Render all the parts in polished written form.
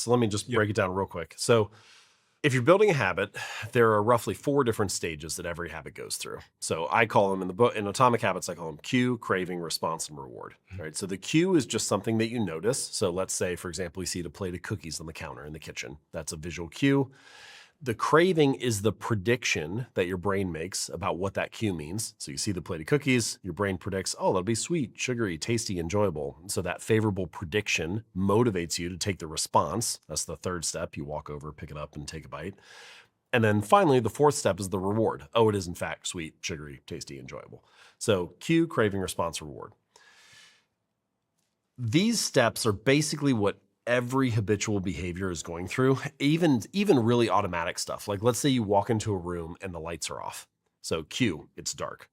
So let me just break it down real quick. So if you're building a habit, there are roughly 4 different stages that every habit goes through. So I call them in the book, in Atomic Habits, I call them cue, craving, response, and reward. Right? So the cue is just something that you notice. So let's say, for example, you see a plate of cookies on the counter in the kitchen. That's a visual cue. The craving is the prediction that your brain makes about what that cue means. So you see the plate of cookies, your brain predicts, oh, that'll be sweet, sugary, tasty, enjoyable. So that favorable prediction motivates you to take the response. That's the 3rd step. You walk over, pick it up, and take a bite. And then finally, the 4th step is the reward. Oh, it is in fact sweet, sugary, tasty, enjoyable. So cue, craving, response, reward. These steps are basically what every habitual behavior is going through, even really automatic stuff. Like let's say you walk into a room and the lights are off. So cue, it's dark.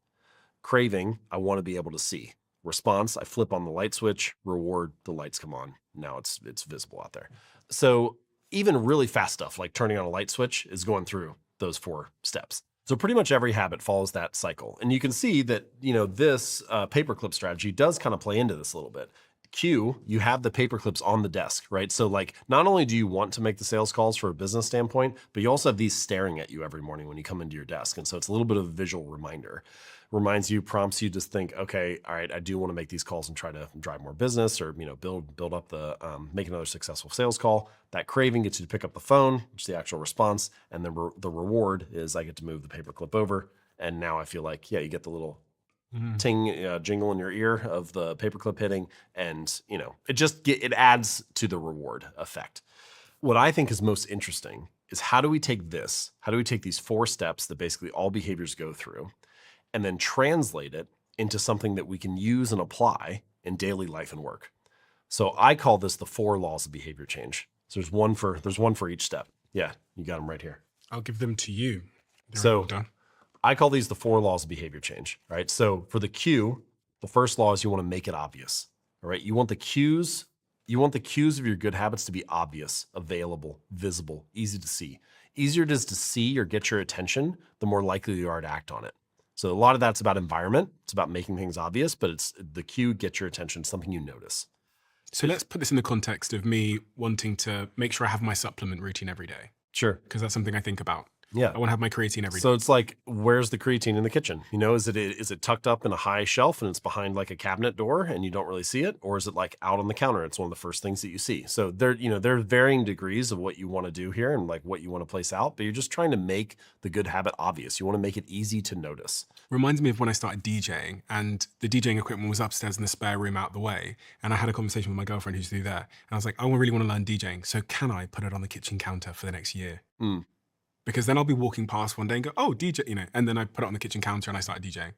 Craving, I want to be able to see. Response, I flip on the light switch. Reward, the lights come on. Now it's visible out there. So even really fast stuff like turning on a light switch is going through those 4 steps. So pretty much every habit follows that cycle. And you can see that, this paperclip strategy does kind of play into this a little bit. Cue, you have the paper clips on the desk, right? So like, not only do you want to make the sales calls for a business standpoint, but you also have these staring at you every morning when you come into your desk. And so it's a little bit of a visual reminder. Reminds you, prompts you to think, okay, all right, I do want to make these calls and try to drive more business or, build up the, make another successful sales call. That craving gets you to pick up the phone, which is the actual response. And then the reward is I get to move the paper clip over. And now I feel like, you get the little ting jingle in your ear of the paperclip hitting, and it adds to the reward effect. What I think is most interesting is how do we take these 4 steps that basically all behaviors go through, and then translate it into something that we can use and apply in daily life and work. So I call this the 4 laws of behavior change. So there's one for each step. Yeah, you got them right here. I'll give them to you. So done. I call these the 4 laws of behavior change, right? So for the cue, the first law is you want to make it obvious, all right? You want the cues of your good habits to be obvious, available, visible, easy to see. Easier it is to see or get your attention, the more likely you are to act on it. So a lot of that's about environment. It's about making things obvious, but it's the cue, get your attention, something you notice. So let's put this in the context of me wanting to make sure I have my supplement routine every day. Sure. Because that's something I think about. Yeah. I want to have my creatine every day. So it's like, where's the creatine in the kitchen? Is it tucked up in a high shelf and it's behind like a cabinet door and you don't really see it? Or is it like out on the counter? It's one of the first things that you see. So there are varying degrees of what you want to do here and like what you want to place out, but you're just trying to make the good habit obvious. You want to make it easy to notice. Reminds me of when I started DJing, and the DJing equipment was upstairs in the spare room out the way. And I had a conversation with my girlfriend who's through there. And I was like, I really want to learn DJing. So can I put it on the kitchen counter for the next year? Because then I'll be walking past one day and go, oh, DJ, and then I put it on the kitchen counter and I started DJing.